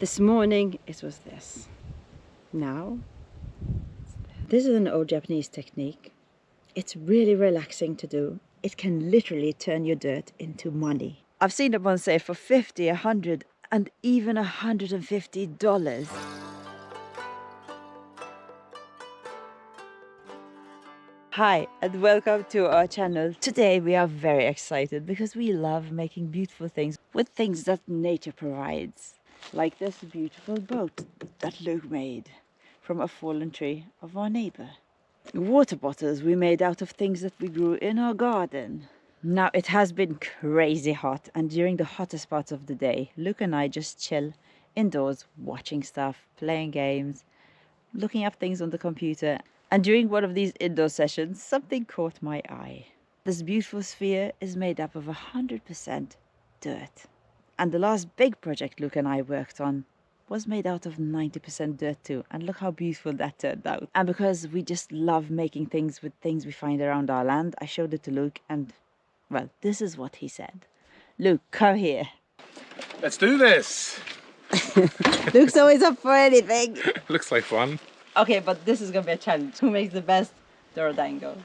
This morning it was this. Now, this is an old Japanese technique. It's really relaxing to do. It can literally turn your dirt into money. I've seen it on sale for $50, $100, and even $150. Hi and welcome to our channel. Today we are very excited because we love making beautiful things with things that nature provides. Like this beautiful boat that Luke made from a fallen tree of our neighbor. Water bottles we made out of things that we grew in our garden. Now it has been crazy hot, and during the hottest parts of the day, Luke and I just chill indoors watching stuff, playing games, looking up things on the computer. And during one of these indoor sessions, something caught my eye. This beautiful sphere is made up of 100% dirt. And the last big project Luke and I worked on was made out of 90% dirt too. And look how beautiful that turned out. And because we just love making things with things we find around our land, I showed it to Luke and, well, this is what he said. Luke, come here. Let's do this! Luke's always up for anything. Looks like fun. Okay, but this is gonna be a challenge. Who makes the best Dorodango?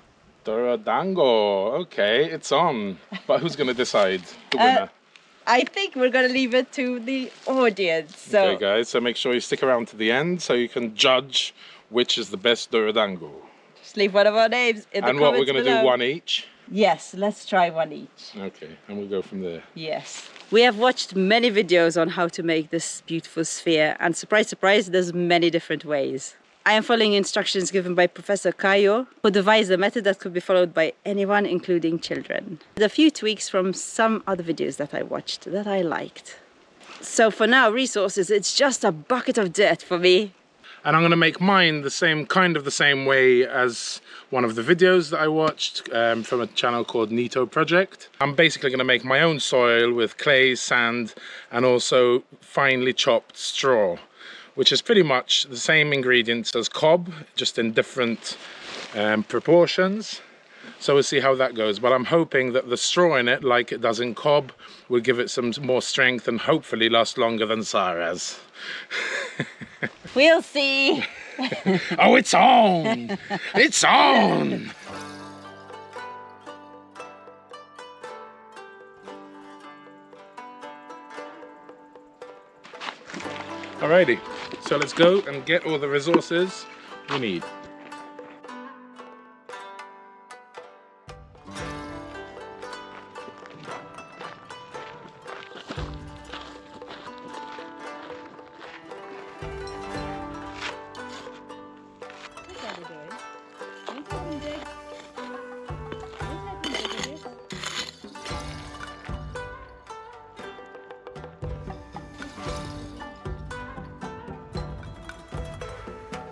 Dorodango. Okay, it's on. But who's gonna decide the winner? I think we're gonna leave it to the audience. So. Okay, guys. So make sure you stick around to the end so you can judge which is the best Dorodango. Just leave one of our names in the comments And what we're gonna below. do, one each. Yes, let's try one each. Okay, and we'll go from there. Yes. We have watched many videos on how to make this beautiful sphere, and surprise, surprise, there's many different ways. I am following instructions given by Professor Kayo, who devised a method that could be followed by anyone, including children. There's a few tweaks from some other videos that I watched that I liked. So for now, resources, it's just a bucket of dirt for me. And I'm gonna make mine the same way as one of the videos that I watched from a channel called Nito Project. I'm basically gonna make my own soil with clay, sand, and also finely chopped straw, which is pretty much the same ingredients as cob, just in different proportions. So we'll see how that goes. But I'm hoping that the straw in it, like it does in cob, will give it some more strength and hopefully last longer than Sarah's. We'll see. Oh, it's on! It's on! Alrighty, so let's go and get all the resources we need.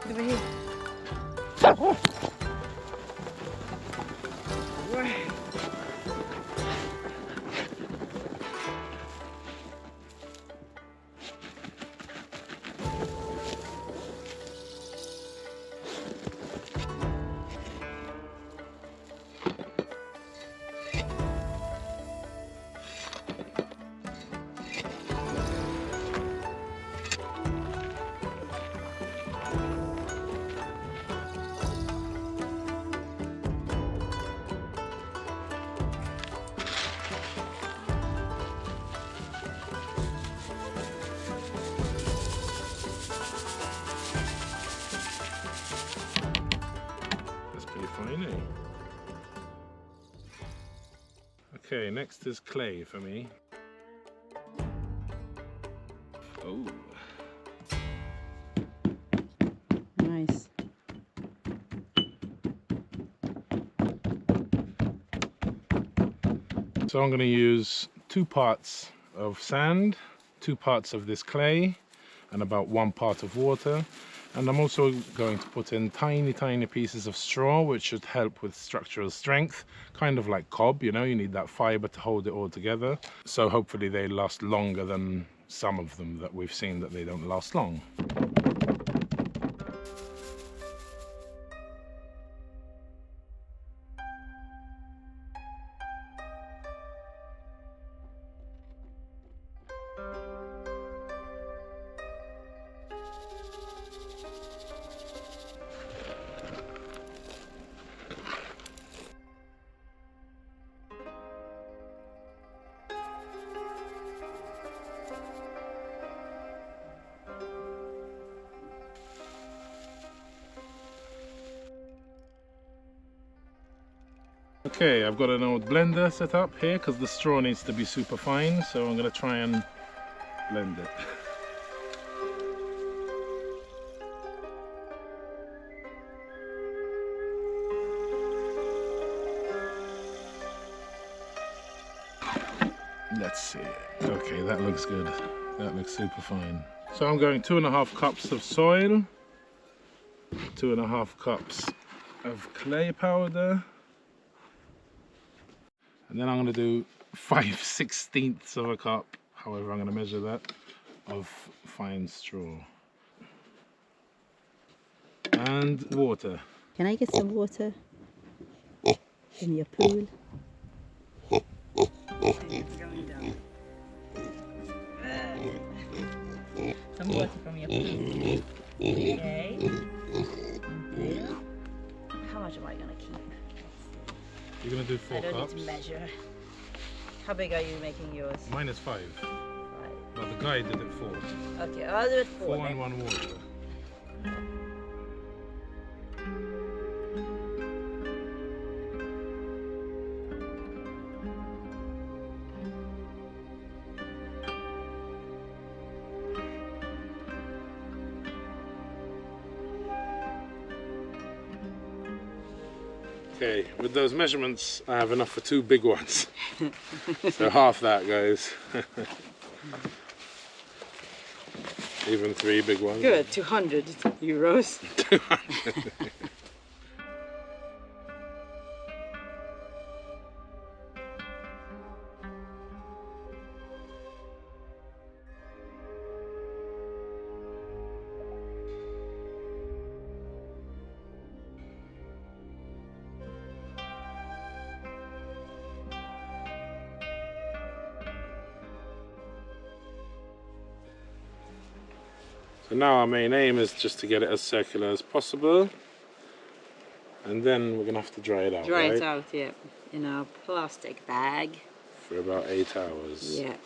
Over here. Okay, next is clay for me. Oh. Nice. So I'm going to use 2 parts of sand, 2 parts of this clay, and about 1 part of water. And I'm also going to put in tiny pieces of straw, which should help with structural strength, kind of like cob, you know, you need that fiber to hold it all together. So hopefully they last longer than some of them that we've seen that they don't last long. Okay, I've got an old blender set up here because the straw needs to be super fine, so I'm going to try and blend it. Let's see. Okay, that looks good. That looks super fine. So I'm going 2.5 cups of soil, 2.5 cups of clay powder, and then I'm going to do 5/16 of a cup, however I'm going to measure that, of fine straw. And water. Can I get some water from your pool? It's going down. Some water from your pool. Okay. Okay. How much am I gonna keep? You're going to do 4 I don't cups. need to measure. How big are you making yours? Mine is 5. 5. But the guy did it 4. Okay, I'll do it 4. 4 and 1 water. Okay, with those measurements, I have enough for 2 big ones. So half that, guys. Even 3 big ones. Good, 200 euros. 200. So now our main aim is just to get it as circular as possible, and then we're gonna have to dry it out. Dry right? it out, yeah, in a plastic bag. For about 8 hours. Yeah.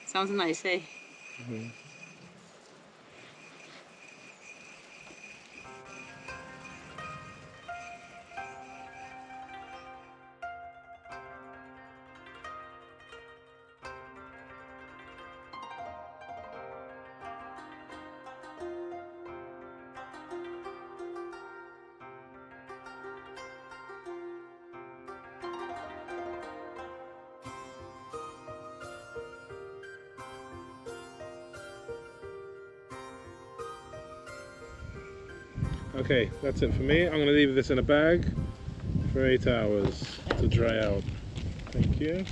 Sounds nice, eh? Mm-hmm. Okay, that's it for me. I'm going to leave this in a bag for 8 hours to dry out. Thank you.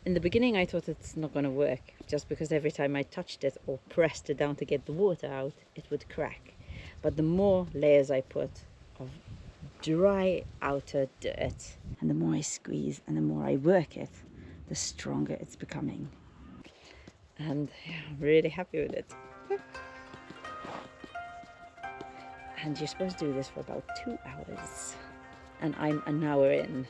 In the beginning I thought it's not going to work, just because every time I touched it or pressed it down to get the water out, it would crack. But the more layers I put of dry outer dirt, and the more I squeeze and the more I work it, the stronger it's becoming. And yeah, I'm really happy with it. And you're supposed to do this for about 2 hours. And I'm an hour in.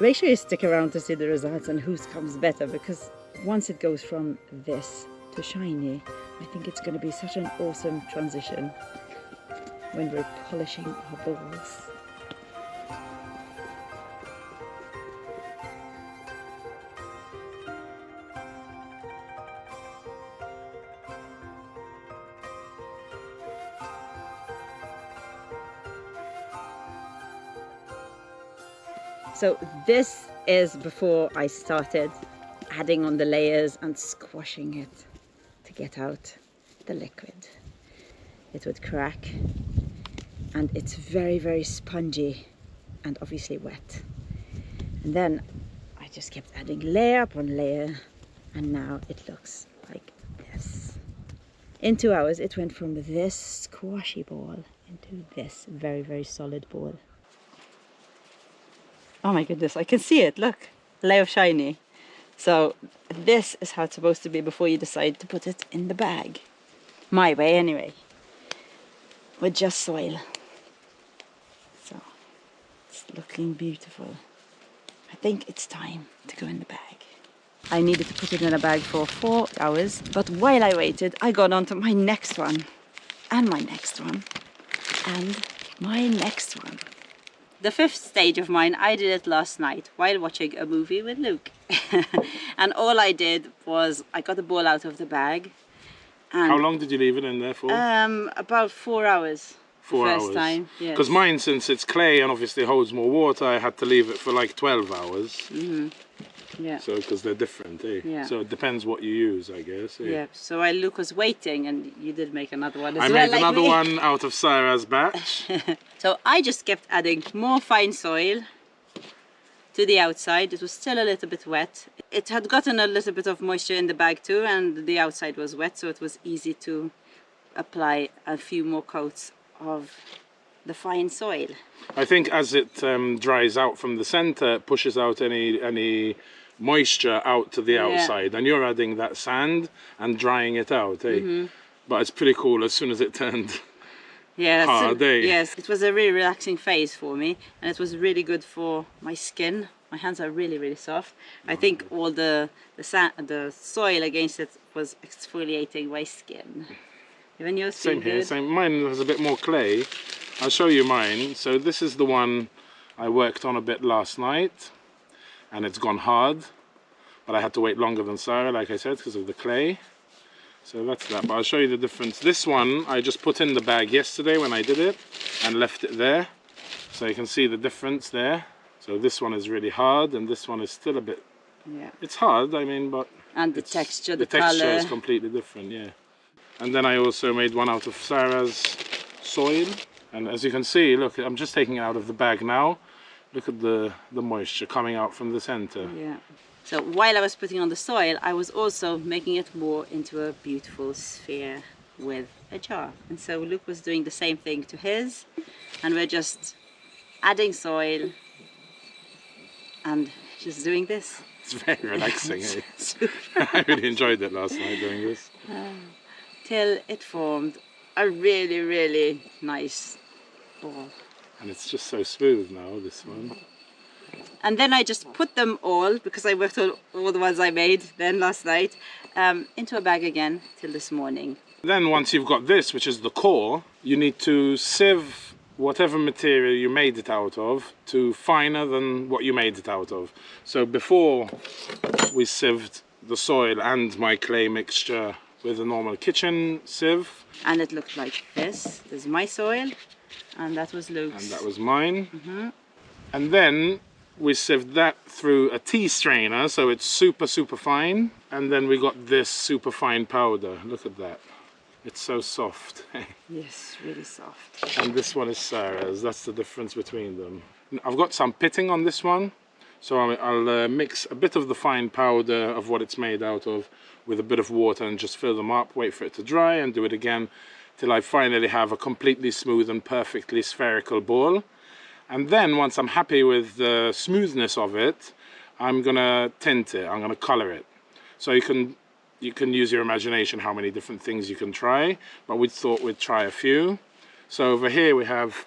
Make sure you stick around to see the results and whose comes better, because once it goes from this to shiny, I think it's going to be such an awesome transition when we're polishing our balls. So this is before I started adding on the layers and squashing it to get out the liquid. It would crack, and it's very, very spongy and obviously wet. And then I just kept adding layer upon layer, and now it looks like this. In 2 hours it went from this squashy ball into this very, very solid ball. Oh my goodness, I can see it, look, layer of shiny. So this is how it's supposed to be before you decide to put it in the bag. My way anyway. With just soil. So it's looking beautiful. I think it's time to go in the bag. I needed to put it in a bag for 4 hours, but while I waited, I got on to my next one, and my next one, and my next one. The fifth stage of mine, I did it last night while watching a movie with Luke. And all I did was I got the ball out of the bag. And How long did you leave it in there for? About 4 hours. 4 first hours. time, yes. Because mine, since it's clay and obviously holds more water, I had to leave it for like 12 hours. Mm-hmm. Yeah. So, because they're different, eh? Yeah. So it depends what you use, I guess. Eh? Yeah. So while Luke was waiting, and you did make another one as I well. made like another me. one out of Sarah's batch. So I just kept adding more fine soil to the outside. It was still a little bit wet. It had gotten a little bit of moisture in the bag too, and the outside was wet, so it was easy to apply a few more coats of the fine soil. I think as it dries out from the center, it pushes out any moisture out to the outside, and you're adding that sand and drying it out, eh? Mm-hmm. But it's pretty cool as soon as it turned hard, eh? Yes, it was a really relaxing phase for me, and it was really good for my skin. My hands are really, really soft. I think all the soil against it was exfoliating my skin. Even yours feel Same here, good? same. Mine has a bit more clay. I'll show you mine. So this is the one I worked on a bit last night, and it's gone hard, but I had to wait longer than Sarah, like I said, because of the clay. So that's that, but I'll show you the difference. This one I just put in the bag yesterday when I did it and left it there, so you can see the difference there. So this one is really hard, and this one is still a bit, it's hard, I mean, but and the texture, the texture color is completely different, yeah. And then I also made one out of Sarah's soil, and as you can see, look, I'm just taking it out of the bag now. Look at the moisture coming out from the center. Yeah. So while I was putting on the soil, I was also making it more into a beautiful sphere with a jar. And so Luke was doing the same thing to his, and we're just adding soil and just doing this. It's very relaxing, eh? I really enjoyed it last night doing this. Till it formed a really, really nice ball. And it's just so smooth now, this one. And then I just put them all, because I worked on all the ones I made then last night, into a bag again till this morning. Then once you've got this, which is the core, you need to sieve whatever material you made it out of to finer than what you made it out of. So before we sieved the soil and my clay mixture with a normal kitchen sieve. And it looked like this. This is my soil, and that was Luke's. And that was mine. Mm-hmm. And then we sieved that through a tea strainer, so it's super, super fine. And then we got this super fine powder. Look at that. It's so soft. Yes, really soft. And this one is Sarah's. That's the difference between them. I've got some pitting on this one, so I'll mix a bit of the fine powder of what it's made out of with a bit of water and just fill them up, wait for it to dry, and do it again till I finally have a completely smooth and perfectly spherical ball. And then once I'm happy with the smoothness of it, I'm gonna tint it, I'm gonna color it. So you can use your imagination how many different things you can try, but we thought we'd try a few. So over here we have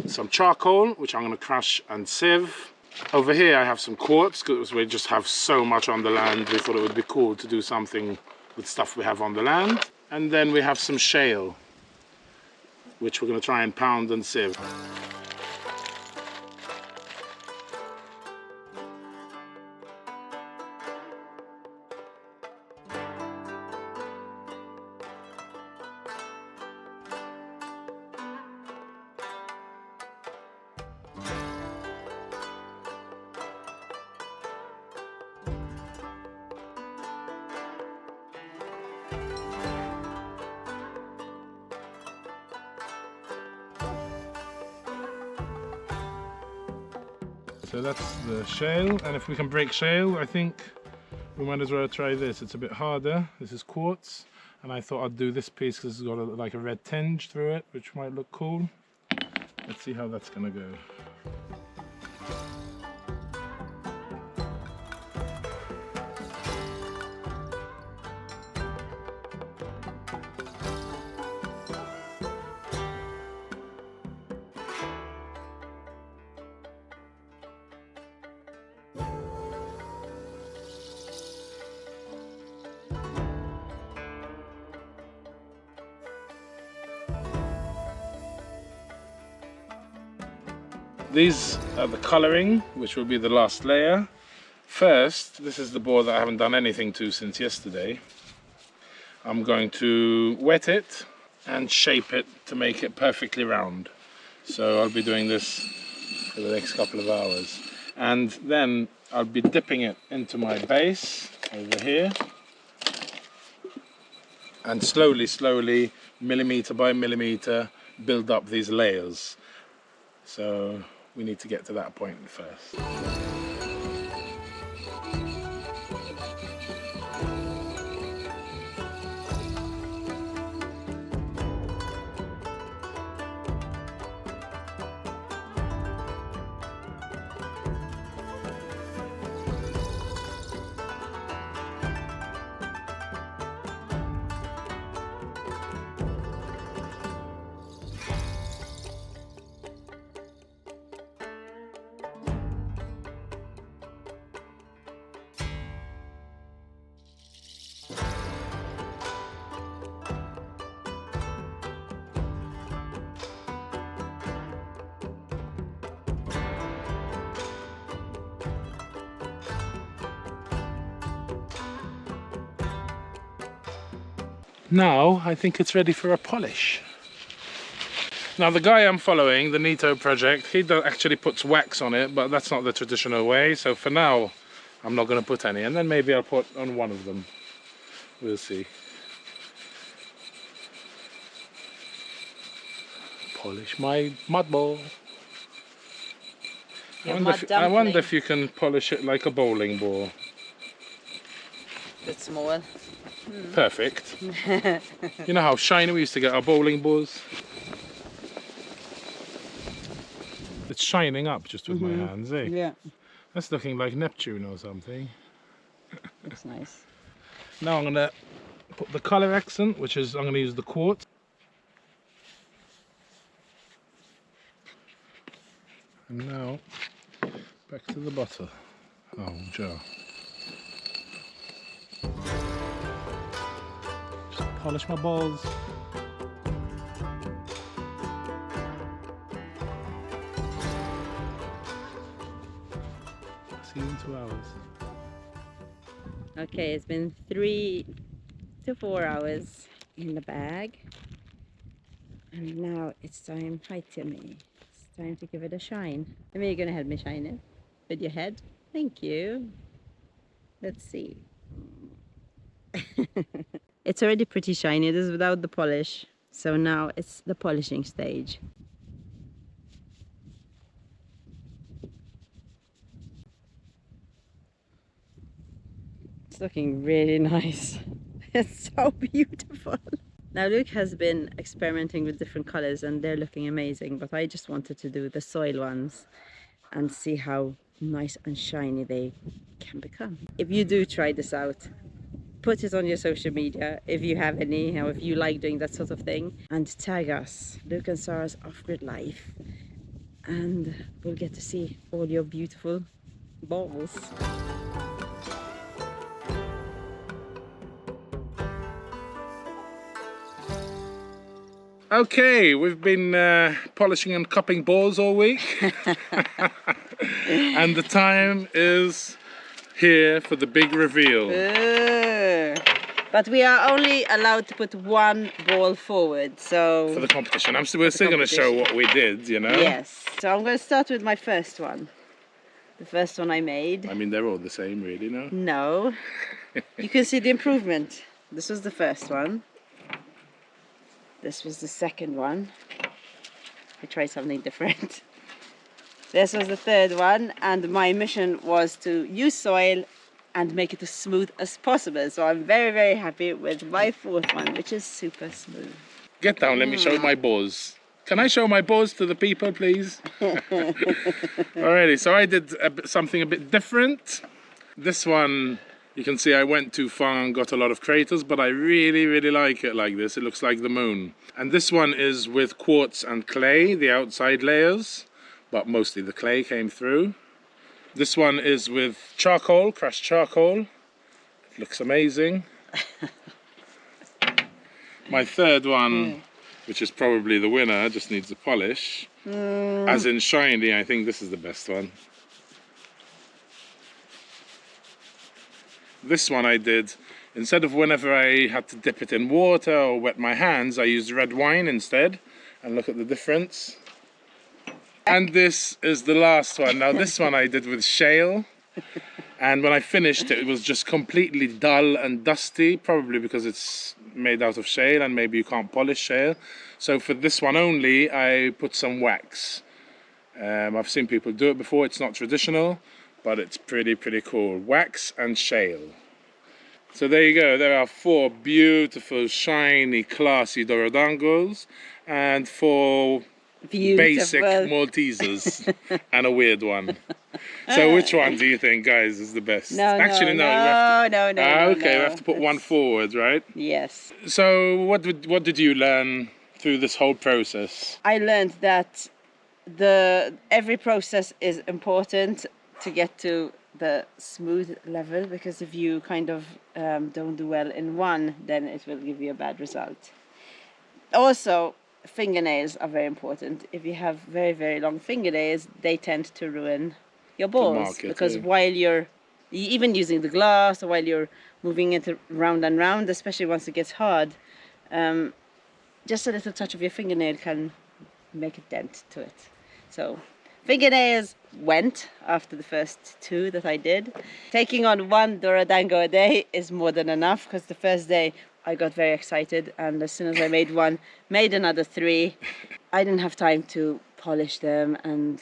some charcoal, which I'm gonna crush and sieve. Over here I have some quartz, because we just have so much on the land, we thought it would be cool to do something with stuff we have on the land. And then we have some shale, which we're gonna try and pound and sieve. So that's the shale, and if we can break shale, I think we might as well try this. It's a bit harder. This is quartz, and I thought I'd do this piece because it's got like a red tinge through it, which might look cool. Let's see how that's gonna go. These are the colouring, which will be the last layer. First, this is the board that I haven't done anything to since yesterday. I'm going to wet it and shape it to make it perfectly round. So I'll be doing this for the next couple of hours. And then I'll be dipping it into my base over here. And slowly, millimeter by millimeter, build up these layers. So we need to get to that point first. Now I think it's ready for a polish. Now the guy I'm following, the Nito project, he actually puts wax on it, but that's not the traditional way. So for now, I'm not going to put any, and then maybe I'll put on one of them. We'll see. Polish my mud ball. I wonder if you can polish it like a bowling ball. It's small. Perfect. You know how shiny we used to get our bowling balls? It's shining up just with my hands, eh? Yeah. That's looking like Neptune or something. Looks nice. Now I'm gonna put the color accent, which is I'm gonna use the quartz. And now back to the bottle. Oh, jar. Just polish my balls. See you in 2 hours. Okay, it's been 3 to 4 hours in the bag. And now it's time, hi Timmy, it's time to give it a shine. Timmy, you're gonna help me shine it with your head. Thank you. Let's see. It's already pretty shiny. This is without the polish. So now it's the polishing stage. It's looking really nice. It's so beautiful. Now Luke has been experimenting with different colors and they're looking amazing, but I just wanted to do the soil ones and see how nice and shiny they can become. If you do try this out, put it on your social media if you have any, or if you like doing that sort of thing, and tag us, Luke and Sarah's Off-Grid Life, and we'll get to see all your beautiful balls. Okay, we've been polishing and cupping balls all week. And the time is here for the big reveal. But we are only allowed to put one ball forward, so... For the competition. We're still going to show what we did, you know? Yes. So I'm going to start with my first one. The first one I made. I mean, they're all the same, really, no? No. You can see the improvement. This was the first one. This was the second one. I tried something different. This was the third one, and my mission was to use soil and make it as smooth as possible. So I'm very, very happy with my fourth one, which is super smooth. Get down, let me show my balls. Can I show my balls to the people, please? Alrighty, so I did something a bit different. This one, you can see I went too far and got a lot of craters, but I really, really like it like this. It looks like the moon. And this one is with quartz and clay, the outside layers, but mostly the clay came through. This one is with charcoal, crushed charcoal. It looks amazing. My third one, which is probably the winner, just needs a polish. As in shiny, I think this is the best one. This one I did, instead of whenever I had to dip it in water or wet my hands, I used red wine instead. And look at the difference. And this is the last one. Now this one I did with shale. And when I finished it, it was just completely dull and dusty, probably because it's made out of shale and maybe you can't polish shale. So for this one only, I put some wax. I've seen people do it before. It's not traditional, but it's pretty cool. Wax and shale. So there you go. There are 4 beautiful, shiny, classy Dorodangos and 4 basic Maltesers and a weird one. So which one do you think, guys, is the best? Actually, no. Okay, we have to put one forward, right? Yes. So what did you learn through this whole process? I learned that every process is important to get to the smooth level, because if you kind of don't do well in one, then it will give you a bad result. Also, fingernails are very important. If you have very long fingernails, they tend to ruin your balls, because while you're even using the glass or while you're moving it round and round, especially once it gets hard, just a little touch of your fingernail can make a dent to it. So fingernails went after the first 2 that I did. Taking on 1 Dorodango a day is more than enough, because the first day I got very excited, and as soon as I made another 3. I didn't have time to polish them and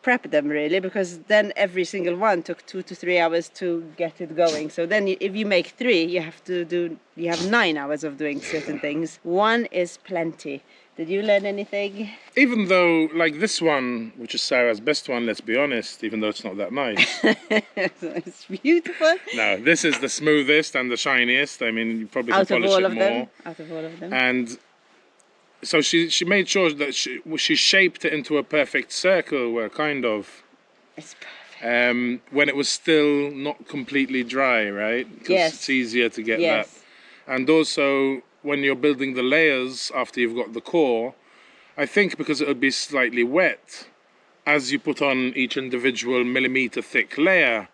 prep them really, because then every single one took 2 to 3 hours to get it going. So then if you make 3, you have 9 hours of doing certain things. 1 is plenty. Did you learn anything? Even though, like this one, which is Sarah's best one, let's be honest, even though it's not that nice. It's beautiful. No, this is the smoothest and the shiniest. I mean, you probably can polish it more. Out of all of them. And so she made sure that she shaped it into a perfect circle, where kind of... It's perfect. When it was still not completely dry, right? Because it's easier to get that. And also, when you're building the layers after you've got the core, I think because it'll be slightly wet, as you put on each individual millimeter thick layer,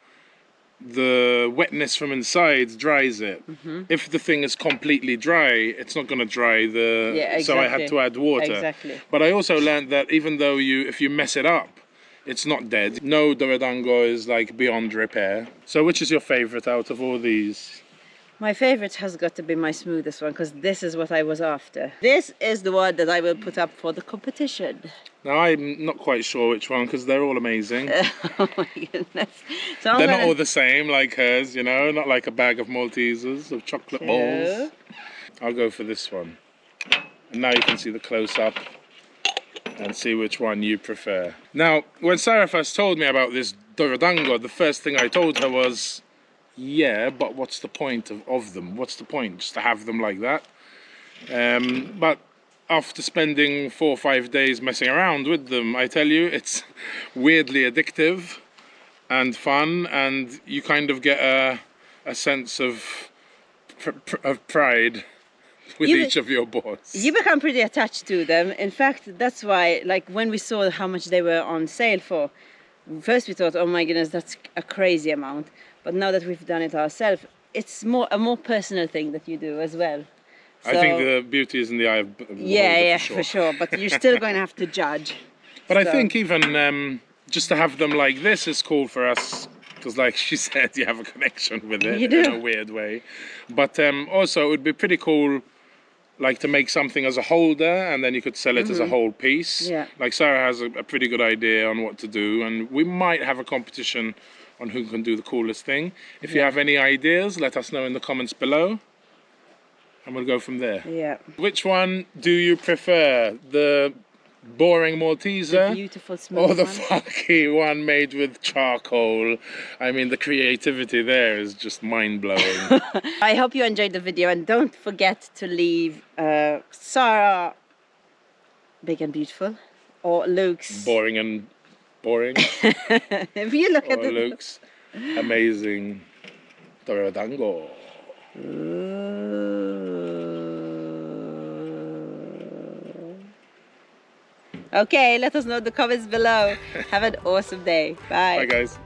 the wetness from inside dries it. If the thing is completely dry, it's not going to dry so I had to add water. But I also learned that even though if you mess it up, it's not dead. No Dorodango is like beyond repair. So which is your favorite out of all these? My favorite has got to be my smoothest one, because this is what I was after. This is the one that I will put up for the competition. Now, I'm not quite sure which one, because they're all amazing. Oh my goodness. So they're not all the same like hers, you know, not like a bag of Maltesers, of chocolate balls. I'll go for this one. And now you can see the close-up and see which one you prefer. Now, when Sarah first told me about this Dorodango, the first thing I told her was, yeah, but what's the point of them? What's the point? Just to have them like that? But after spending 4 or 5 days messing around with them, I tell you, it's weirdly addictive and fun, and you kind of get a sense of pride with each of your boards. You become pretty attached to them. In fact, that's why, like, when we saw how much they were on sale for, first we thought, oh my goodness, that's a crazy amount. But now that we've done it ourselves, it's a more personal thing that you do as well. So, I think the beauty is in the eye of the beholder, for sure. But you're still going to have to judge. But I think even just to have them like this is cool for us, because like she said, you have a connection with it in a weird way. But also it would be pretty cool, like, to make something as a holder, and then you could sell it as a whole piece. Like Sarah has a pretty good idea on what to do, and we might have a competition on who can do the coolest thing. If you have any ideas, let us know in the comments below, and we'll go from there. Which one do you prefer? The boring Malteser, the beautiful smooth or the funky one made with charcoal? I mean, the creativity there is just mind-blowing. I hope you enjoyed the video, and don't forget to leave Sarah Big and Beautiful, or Luke's boring and boring. If you look at Luke's amazing Dorodango. Okay, let us know in the comments below. Have an awesome day. Bye. Bye guys.